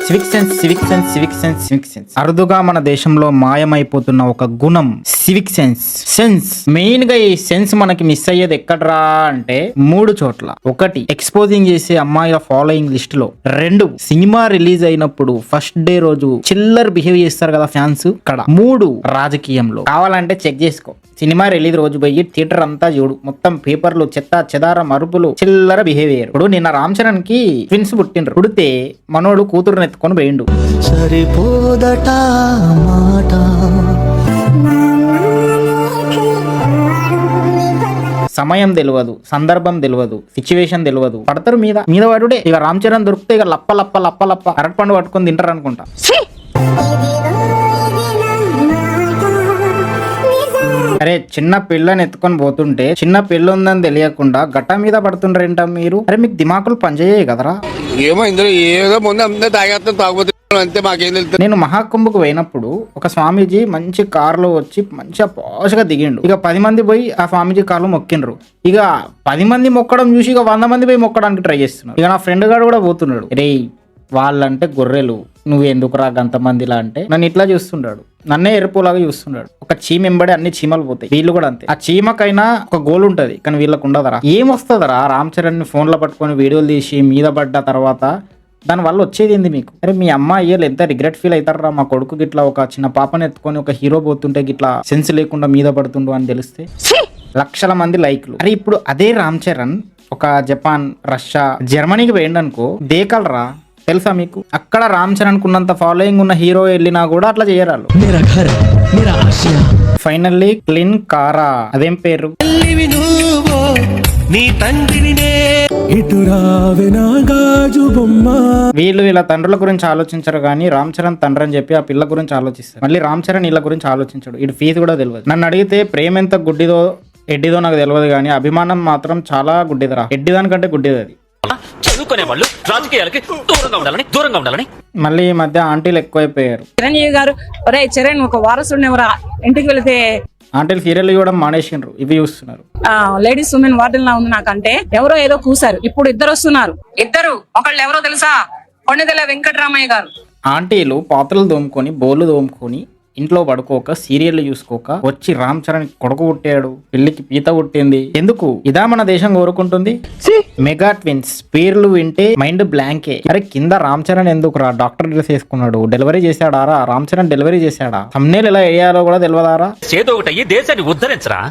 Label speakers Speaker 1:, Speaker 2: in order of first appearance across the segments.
Speaker 1: Civic sense అరుదుగా మన దేశంలో మాయమైపోతున్న ఒక గుణం సివిక్ సెన్స్ మెయిన్ గా ఈ సెన్స్ మనకి మిస్ అయ్యేది ఎక్కడరా అంటే 3 చోట్ల. 1 ఎక్స్పోజింగ్ చేసే అమ్మాయిల ఫాలోయింగ్ లిస్ట్ లో. 2 సినిమా రిలీజ్ అయినప్పుడు ఫస్ట్ డే రోజు చిల్లర్ బిహేవ్ చేస్తారు కదా ఫ్యాన్స్ ఇక్కడ. 3 రాజకీయంలో. కావాలంటే చెక్ చేసుకో, సినిమా రిలీజ్ రోజు పోయి థియేటర్ అంతా చూడు, మొత్తం పేపర్లు చెత్త చెదారం అరుపులు చిల్లర బిహేవియర్. ఇప్పుడు నిన్న రామ్ చరణ్ కి ట్విన్స్ పుట్టిండ్రు. పుడితే మనోడు కూతురుని ఎత్తుకొని పోయిండు.
Speaker 2: సరిపోదట మాట
Speaker 1: సమయం తెలియదు, సందర్భం తెలియదు, సిచ్యువేషన్ తెలియదు, పడతారు మీద పడుడే. ఇక రామ్ చరణ్ దొరికితే ఇక లప్ప లప్ప లప్ప లప్ప అరటిపండు పట్టుకొని తింటారు అనుకుంటా. అరే చిన్న పిల్లని ఎత్తుకొని పోతుంటే చిన్న పిల్ల ఉందని తెలియకుండా గట్ట మీద పడుతుండ్రేంట మీరు? అరే మీకు దిమాకులు పనిచేయే కదరా?
Speaker 3: ఏమో ఇందులో ఏదో ముందు అంతా తాగేస్తాం, తాగబోతే అంతే, మాకేం తెలుస్తుంది.
Speaker 1: నేను మహాకుంభకు పోయినప్పుడు ఒక స్వామీజీ మంచి కారులో వచ్చి మంచిగా పాష్గా దిగిండు. ఇక 10 మంది పోయి ఆ స్వామీజీ కారులో మొక్కిండ్రు. ఇక 10 మంది మొక్కడం చూసి ఇక 100 మంది పోయి మొక్కడానికి ట్రై చేస్తున్నారు. ఇక నా ఫ్రెండ్ గారు కూడా పోతున్నాడు. రే వాళ్ళంటే గొర్రెలు, నువ్వు ఎందుకు రా అంతమందిలా అంటే నన్ను ఇట్లా చూస్తుంటాడు, నన్నే ఎరుపులాగా చూస్తున్నాడు. ఒక చీమ ఎంబడి అన్ని చీమలు పోతాయి, వీళ్ళు కూడా అంతే. ఆ చీమకైనా ఒక గోల్ ఉంటది, కానీ వీళ్ళకు ఉండదరా. ఏమొస్తుందరా రామ్ చరణ్ ని ఫోన్ లో పట్టుకొని వీడియోలు తీసి మీద పడ్డ తర్వాత దాని వల్ల వచ్చేది ఏంది మీకు? అరే మీ అమ్మ అయ్యలు ఎంత రిగ్రెట్ ఫీల్ అవుతారా? మా కొడుకు గిట్లా ఒక చిన్న పాపని ఎత్తుకొని ఒక హీరో పోతుంటే గిట్లా సెన్స్ లేకుండా మీద పడుతుండు అని తెలిస్తే లక్షల మంది లైక్లు. అరే ఇప్పుడు అదే రామ్ చరణ్ ఒక జపాన్, రష్యా, జర్మనీకి పోయిండనుకో దేకలరా. తెలుసా మీకు? అక్కడ రామ్ చరణ్ కున్నంత ఫాలోయింగ్ ఉన్న హీరో వెళ్ళినా కూడా అట్లా చేయరాలు. ఫైనల్లీ క్లీన్ కారా, అదేం పేరు? వీళ్ళు వీళ్ళ తండ్రుల గురించి ఆలోచించరు కానీ రామ్ చరణ్ తండ్రి అని చెప్పి ఆ పిల్ల గురించి ఆలోచిస్తారు. మళ్ళీ రామ్ చరణ్ వీళ్ళ గురించి ఆలోచించడు. ఇటు ఫీజు కూడా తెలియదు. నన్ను అడిగితే ప్రేమ ఎంత గుడ్డిదో ఎడ్డిదో నాకు తెలియదు కానీ అభిమానం మాత్రం చాలా గుడ్డిదిరా. ఎడ్డిదానికంటే గుడ్డిది అది.
Speaker 4: చదువుకునే వాళ్ళు రాజకీయాలకి దూరంగా ఉండాలని
Speaker 1: మళ్ళీ ఈ మధ్య ఆంటీలు ఎక్కువైపోయారు.
Speaker 5: చిరంజీవి గారు ఒరే చరణ్ ఒక వారసుడిని ఎవరా ఇంటికి వెళితే
Speaker 1: ఆంటీలు సీరియల్ కూడా మానేసిండ్రు, ఇవి చూస్తున్నారు.
Speaker 5: లేడీస్ ఉమెన్ వార్డెన్ లా ఉంది నాకంటే ఎవరో ఏదో కూసారు. ఇప్పుడు 2 వస్తున్నారు. ఒకళ్ళు ఎవరో తెలుసా? కొండదెల వెంకటరామయ్య గారు.
Speaker 1: ఆంటీలు పాత్రలు దోముకొని బోలు దోముకొని ఇంట్లో పడుకోక సీరియల్ చూసుకోక వచ్చి రామ్ చరణ్ కొడుకు పుట్టాడు, పెళ్లికి పీత పుట్టింది. ఎందుకు? ఇదా మన దేశం కోరుకుంటుంది? మెగా ట్విన్స్ పేర్లు వింటే మైండ్ బ్లాంకే. అరే కింద రామ్ చరణ్ ఎందుకు రా డాక్టర్ డ్రెస్ వేసుకున్నాడు? డెలివరీ చేశాడారా? రామ్ చరణ్ డెలివరీ చేశాడా? thumbnail ఎలా వేయాలో కూడా తెలియదారా?
Speaker 4: చేతో ఒకటి దేశాన్ని ఉద్ధరించరా.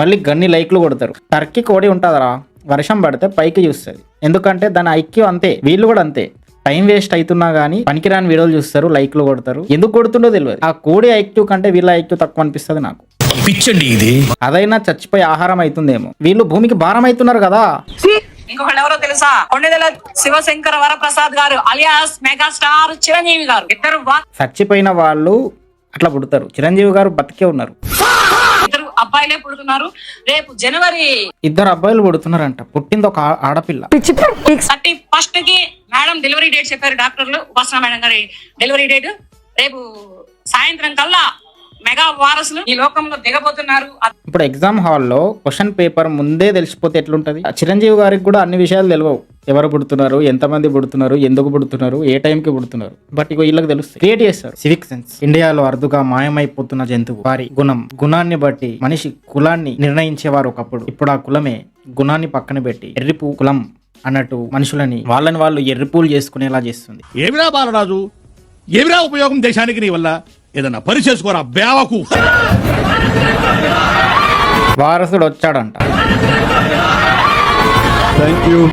Speaker 1: మళ్ళీ గన్ని లైక్లు కొడతారు. టర్కీ కోడి ఉంటదరా, వర్షం పడితే పైకి చూస్తుంది. ఎందుకంటే దాని ఐక్యూ అంతే, వీళ్ళు కూడా అంతే. టైం వేస్ట్ అవుతున్నా గానీ పనికిరాని వీడియోలు చూస్తారు, లైక్లు కొడతారు. ఎందుకు కొడుతుండో తెలియదు. ఆ కోడి ఐక్యూ కంటే వీళ్ళ ఐక్యూ తక్కువ అనిపిస్తుంది నాకు.
Speaker 4: పిచ్చండి ఇది.
Speaker 1: అదైనా చచ్చిపోయి ఆహారం అవుతుందేమో, వీళ్ళు భూమికి భారం అవుతున్నారు కదా.
Speaker 5: ఇంకొకళ్ళు ఎవరో తెలుసా? కొండదెల శివశంకర వరప్రసాద్ గారు అలియాస్ మెగాస్టార్ చిరంజీవి గారు.
Speaker 1: చచ్చిపోయిన వాళ్ళు అట్లా పుడతారు. చిరంజీవి గారు బతికే ఉన్నారు.
Speaker 5: 2 అబ్బాయిలే పుడుతున్నారు. రేపు జనవరి
Speaker 1: 2 అబ్బాయిలు పుడుతున్నారంట. పుట్టింది ఒక ఆడపిల్ల.
Speaker 5: 31st కి మేడం డెలివరీ డేట్ చెప్పారు డాక్టర్లు. ఉపాసన మేడం గారి డెలివరీ డేట్ రేపు సాయంత్రం కల్లా మెగా వారసులు ఈ లోకంలో దిగబోతున్నారు.
Speaker 1: ఇప్పుడు ఎగ్జామ్ హాల్లో క్వశ్చన్ పేపర్ ముందే తెలిసిపోతే ఎట్లుంటది? చిరంజీవి గారికి కూడా అన్ని విషయాలు తెలియవు. ఎవరు పుడుతున్నారు, ఎంతమంది పుడుతున్నారు, ఎందుకు పుడుతున్నారు, ఏ టైంకి పుడుతున్నారు. బట్ ఇక వీళ్ళకి తెలుస్తుంది. క్రియేట్ చేస్తారు సివిక్ సెన్స్. ఇండియాలో అరుదుగా మాయమైపోతున్న జంతువు వారి గుణాన్ని బట్టి మనిషి కులాన్ని నిర్ణయించేవారు ఒకప్పుడు. ఇప్పుడు ఆ కులమే గుణాన్ని పక్కన పెట్టి ఎర్రిపు కులం అన్నట్టు మనుషులని వాళ్ళని వాళ్ళు ఎర్రిపూలు చేసుకునేలా చేస్తుంది.
Speaker 6: ఏమిరా బాలరాజు, ఏమిరా ఉపయోగం దేశానికి నీ వల్ల? ఏదన్నా పని చేసుకోరా బేవకు.
Speaker 1: వారసుడు వచ్చాడంట.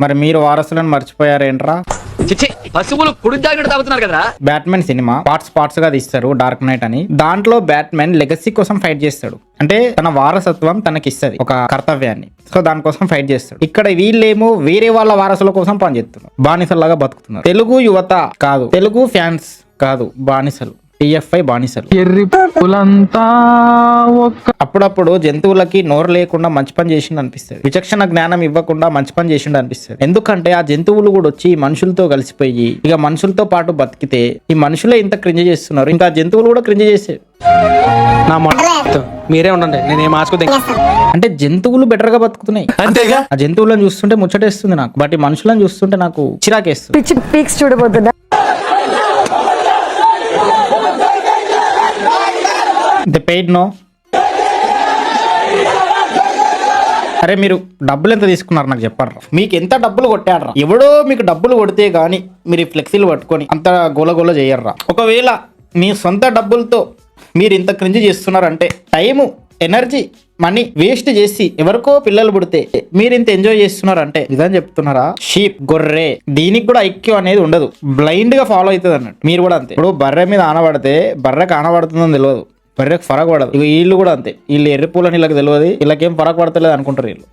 Speaker 1: మరి మీరు వారసులను మర్చిపోయారేంట్రా?
Speaker 4: పశువులు కుడి తాగినట్టు తాగుతున్నారు కదా.
Speaker 1: బ్యాట్మెన్ సినిమా పార్ట్స్ గా తీస్తారు, డార్క్ నైట్ అని. దాంట్లో బ్యాట్మెన్ లెగసీ కోసం ఫైట్ చేస్తాడు. అంటే తన వారసత్వం తనకిస్తది ఒక కర్తవ్యాన్ని. సో దానికోసం ఫైట్ చేస్తాడు. ఇక్కడ వీళ్ళేమో వేరే వాళ్ళ వారసుల కోసం పనిచేస్తున్నారు, బానిసల్లాగా బతుకుతున్నారు. తెలుగు యువత కాదు, తెలుగు ఫ్యాన్స్ కాదు, బానిసలు. TFI బానిసలు. అప్పుడప్పుడు జంతువులకి నోరు లేకుండా మంచి పని చేసిండు అనిపిస్తుంది. విచక్షణ జ్ఞానం ఇవ్వకుండా మంచి పని చేసిండు అనిపిస్తుంది. ఎందుకంటే ఆ జంతువులు కూడా వచ్చి మనుషులతో కలిసిపోయి ఇక మనుషులతో పాటు బతికితే ఈ మనుషులే ఇంత క్రింజ్ చేస్తున్నారు, ఇంకా జంతువులు కూడా క్రింజ్ చేసే.
Speaker 7: నా మీరే ఉండండి, నేనేం ఆశకు.
Speaker 1: అంటే జంతువులు బెటర్ గా బతుకుతున్నాయి అంతేగా. ఆ జంతువులను చూస్తుంటే ముచ్చటేస్తుంది నాకు, బట్ ఈ మనుషులను చూస్తుంటే నాకు చిరాకేస్తుంది.
Speaker 8: పిచ్చి పీక్స్ చూడబోతుందా?
Speaker 1: The paid no. అరే మీరు డబ్బులు ఎంత తీసుకున్నారు నాకు చెప్పారా? మీకు ఎంత డబ్బులు కొట్టాడరా? ఎవడో మీకు డబ్బులు కొడితే గానీ మీరు ఈ ఫ్లెక్సీలు పట్టుకొని అంత గోల చేయర్రా. ఒకవేళ మీ సొంత డబ్బులతో మీరు ఇంత క్రింజ్ చేస్తున్నారంటే టైము, ఎనర్జీ, మనీ వేస్ట్ చేసి ఎవరికో పిల్లలు పుడితే మీరు ఇంత ఎంజాయ్ చేస్తున్నారంటే ఇదని చెప్తున్నారా? షీప్, గొర్రె, దీనికి కూడా ఐక్యం అనేది ఉండదు, బ్లైండ్ గా ఫాలో అవుతుంది అన్నట్టు. మీరు కూడా అంతే. ఇప్పుడు బర్రె మీద ఆనబడితే బర్రెకి ఆనబడుతుందని తెలియదు, బర్రెకి ఫరక్ పడదు. ఇక వీళ్ళు కూడా అంతే. వీళ్ళు ఎర్రిపూలని వీళ్ళకి తెలియదు, వీళ్ళకేం ఫరక్ పడతలేదు అనుకుంటారు వీళ్ళు.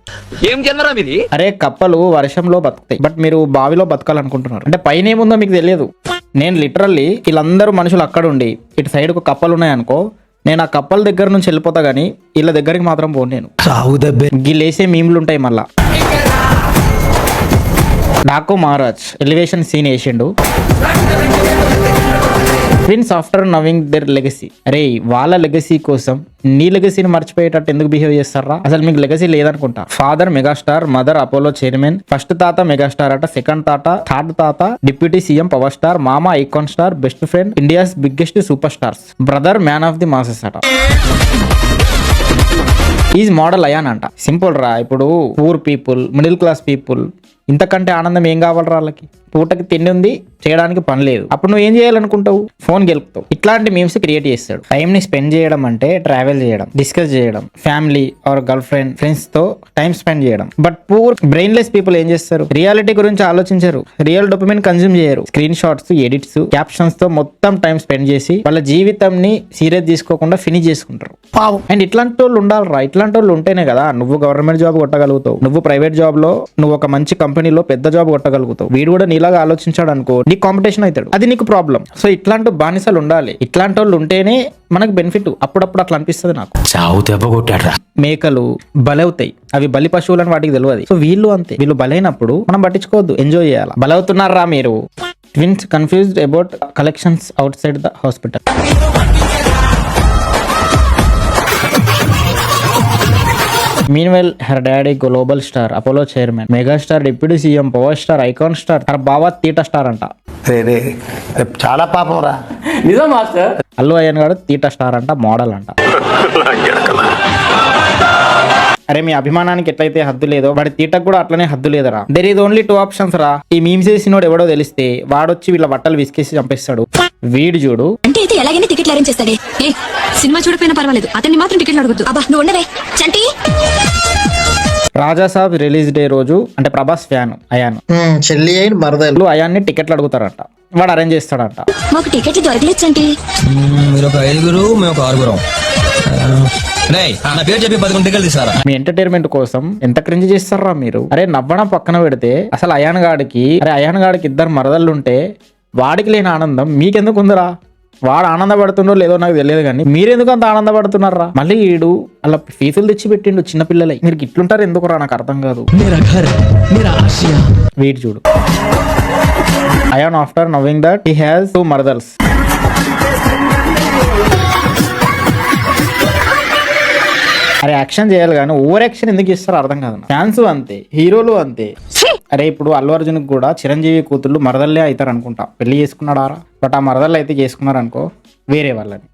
Speaker 4: ఏం జనరా ఇది?
Speaker 1: అరే కప్పలు వర్షంలో బతుకుతాయి, బట్ మీరు బావిలో బతకాలనుకుంటున్నారు. అంటే పైన ఏముందో మీకు తెలియదు. నేను లిటరల్లీ వీళ్ళందరూ మనుషులు అక్కడ ఉండి ఇటు సైడ్ ఒక కప్పలు ఉన్నాయనుకో, నేను ఆ కప్పల దగ్గర నుంచి వెళ్ళిపోతా గానీ వీళ్ళ దగ్గరికి మాత్రం పోను నేను. గిల్లేసే మీమ్లు ఉంటాయి. మళ్ళా డాకు మహారాజ్ ఎలివేషన్ సీన్ వేసిండు. Twins after knowing their legacy. అరే వాళ్ళ లెగసీ కోసం నీ లెగసీని మర్చిపోయేటట్టు ఎందుకు బిహేవ్ చేస్తారా? అసలు మీకు లెగసీ లేదనుకుంటా. Father megastar, mother Apollo chairman, first తాత మెగాస్టార్ అట, సెకండ్ తాత, థర్డ్ తాత డిప్యూటీ సీఎం పవర్ స్టార్, మామ icon star, best friend, India's biggest super stars, brother man of the masses అట. ఈజ్ మోడల్ అయాన్ అంట. సింపుల్ రా. ఇప్పుడు poor people, middle class people ఇంతకంటే ఆనందం ఏం కావాలరా వాళ్ళకి? పూటకి తిండి ఉంది, చేయడానికి పని లేదు. అప్పుడు నువ్వు ఏం చేయాలనుకుంటావు? ఫోన్ గెలుపుతావు. ఇట్లాంటి మీమ్స్ క్రియేట్ చేస్తాడు. టైం ని స్పెండ్ చేయడం అంటే ట్రావెల్ చేయడం, డిస్కస్ చేయడం, family or girl friend, friends తో టైం స్పెండ్ చేయడం. బట్ పూర్ బ్రెయిన్లెస్ పీపుల్ ఏం చేస్తారు? రియాలిటీ గురించి ఆలోచించరు, రియల్ డోపమైన్ కన్జ్యూమ్ చేయరు. స్క్రీన్ షాట్స్, ఎడిట్స్, క్యాప్షన్స్ తో మొత్తం టైం స్పెండ్ చేసి వాళ్ళ జీవితం ని సీరియస్ తీసుకోకుండా ఫినిష్ చేసుకుంటారు. అండ్ ఇట్లాంటి వాళ్ళు ఉండాలరా. ఇట్లాంటి వాళ్ళు ఉంటేనే కదా నువ్వు గవర్నమెంట్ జాబ్ కొట్టగలుగుతావు, నువ్వు ప్రైవేట్ జాబ్ లో నువ్వు ఒక మంచి కంపెనీలో పెద్ద జాబ్ కొట్టగలుగుతావు. వీడు కూడా నీలాగా ఆలోచించాడు అనుకో, నీ కాంపిటీషన్ అవుతాడు. అది నీకు ప్రాబ్లం. సో ఇట్లాంటి బానిసలు ఉండాలి. ఇట్లాంటి వాళ్ళు ఉంటేనే మనకు బెనిఫిట్. అప్పుడప్పుడు అట్లా అనిపిస్తుంది నాకు.
Speaker 4: చావు దెబ్బ కొట్టాడ్రా.
Speaker 1: మేకలు బలవుతాయి, అవి బలి పశువులని వాటికి తెలియదు. సో వీళ్ళు అంతే. వీళ్ళు బలైనప్పుడు మనం పట్టించుకోవద్దు, ఎంజాయ్ చేయాలి. బలవుతున్నారా మీరు? Twins confused about collections out side the hospital. Meanwhile, her daddy global star, Apollo chairman, mega star, deputy CM, power star, icon star, her బావ తీట స్టార్ అంట.
Speaker 2: చాలా పాపం రా.
Speaker 4: నిజం మాస్టర్.
Speaker 1: అల్లు అయ్యన్ గారు తీట స్టార్ అంట, మోడల్ అంట. అరే మీ అభిమానానికి ఎట్లయితే హద్దు లేదో వాడి తీటకు కూడా అట్లనే హద్దు లేదరా. దెర్ ఈజ్ ఓన్లీ 2 ఆప్షన్స్ రా. ఈ మీమ్స్ చేసినోడు ఎవడో తెలిస్తే వాడొచ్చి వీళ్ళ బట్టలు విసికేసి చంపేస్తాడు. వీడు చూడు
Speaker 8: అంటే అయితే ఎలాగైనా టికెట్లు అరేంజ్ చేస్తాడే. ఏ సినిమా చూడకపోయినా పర్వాలేదు, అతన్ని మాత్రం టికెట్లు అడగొద్దు. అబ్బా నువ్వు ఉండవే చంటి.
Speaker 1: రాజా సాబ్ రిలీజ్ డే రోజు అంటే ప్రభాస్ ఫ్యాన్ అయాన్
Speaker 2: చెల్లి అయిన మరదలు
Speaker 1: అయాన్ని టికెట్లు అడుగుతారంట, వాడు అరేంజ్ చేస్తాడంట.
Speaker 8: మాకు టికెట్లు దొరకలేదు చంటి.
Speaker 9: మీరు ఒక 5 మేము ఒక 6. నా పేరు చెప్పి 11 టికెట్లు తీసారా?
Speaker 1: మీ ఎంటర్టైన్మెంట్ కోసం ఎంత క్రింజ్ చేస్తారా మీరు? అరే నవ్వడం పక్కన పెడితే అసలు అయాన్ గాడికి 2 మరదళ్ళు ఉంటే వాడికి లేని ఆనందం మీకెందుకు ఉందిరా? వాడు ఆనందపడుతుండో లేదో నాకు తెలియదు, కానీ మీరెందుకు అంత ఆనందపడుతున్నారా? మళ్ళీ వీడు అలా ఫీజులు తెచ్చి పెట్టిండు చిన్నపిల్లలై. మీరు ఇట్లుంటారు ఎందుకురా? నాకు అర్థం కాదు. వీడు చూడు Ayaan after knowing that he has 2 మరదల్స్. అరే యాక్షన్ చేయాలి కానీ ఓవర్ యాక్షన్ ఎందుకు ఇస్తారో అర్థం కాదు. ఫ్యాన్స్ అంతే, హీరోలు అంతే. అరే ఇప్పుడు అల్లు అర్జున్ కూడా చిరంజీవి కూతుళ్ళు మరదల్లే అవుతారు అనుకుంటా. పెళ్లి చేసుకున్నాడారా? బట్ ఆ మరదళ్ళు అయితే చేసుకున్నారనుకో వేరే వాళ్ళని.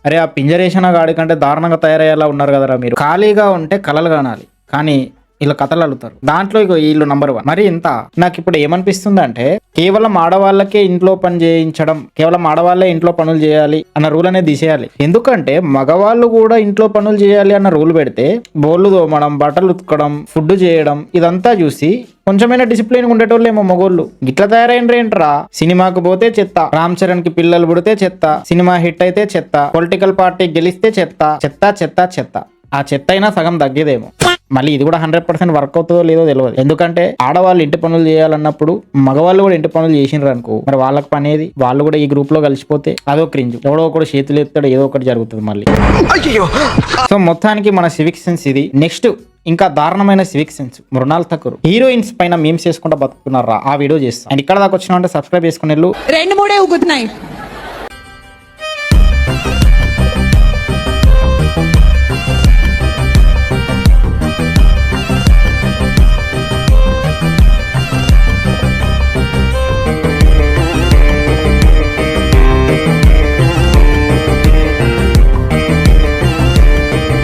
Speaker 1: అరే ఆ పింజరేషన్ గాడి కంటే దారుణంగా తయారయ్యేలా ఉన్నారు కదరా మీరు. ఖాళీగా ఉంటే కలలు కానాలి, కానీ వీళ్ళు కథలు అడుగుతారు. దాంట్లో ఇక వీళ్ళు నంబర్ 1. మరి ఇంత నాకు ఇప్పుడు ఏమనిపిస్తుంది అంటే కేవలం ఆడవాళ్ళకే ఇంట్లో పని చేయించడం, కేవలం ఆడవాళ్ళే ఇంట్లో పనులు చేయాలి అన్న రూల్ అనేది తీసేయాలి. ఎందుకంటే మగవాళ్ళు కూడా ఇంట్లో పనులు చేయాలి అన్న రూల్ పెడితే బోళ్ళు తోమడం, బట్టలు ఉతకడం, ఫుడ్ చేయడం ఇదంతా చూసి కొంచెమైనా డిసిప్లిన్ ఉండేటోళ్ళేమో మగోళ్ళు. ఇట్లా తయారైనరేంట్రా? సినిమాకు పోతే చెత్త, రామ్ చరణ్ కి పిల్లలు పుడితే చెత్త, సినిమా హిట్ అయితే చెత్త, పొలిటికల్ పార్టీ గెలిస్తే చెత్త, చెత్త చెత్త చెత్త. ఆ చెత్త అయినా సగం తగ్గేదేమో. మళ్ళీ ఇది కూడా 100% వర్క్ అవుతుందో లేదో తెలియదు. ఎందుకంటే ఆడవాళ్ళు ఇంటి పనులు చేయాలన్నప్పుడు మగవాళ్ళు కూడా ఇంటి పనులు చేసినారు అనుకో, మరి వాళ్ళకి పని ఏది? వాళ్ళు కూడా ఈ గ్రూప్ లో కలిసిపోతే అదో క్రింజ్. ఎవడో ఒకటి చేతులు ఎత్తాడు, ఏదో ఒకటి జరుగుతుంది మళ్ళీ. సో మొత్తానికి మన సివిక్ సెన్స్ ఇది. నెక్స్ట్ ఇంకా దారుణమైన civic sense Mrunal Thakur heroines పైన మీమ్స్ చేసుకుంటా బతుకుతున్నారా, ఆ వీడియో చేస్తాం. అండ్ ఇక్కడ దాకా వచ్చినా అంటే సబ్స్క్రైబ్ చేసుకునే
Speaker 10: 2-3 ఊగుతున్నాయి.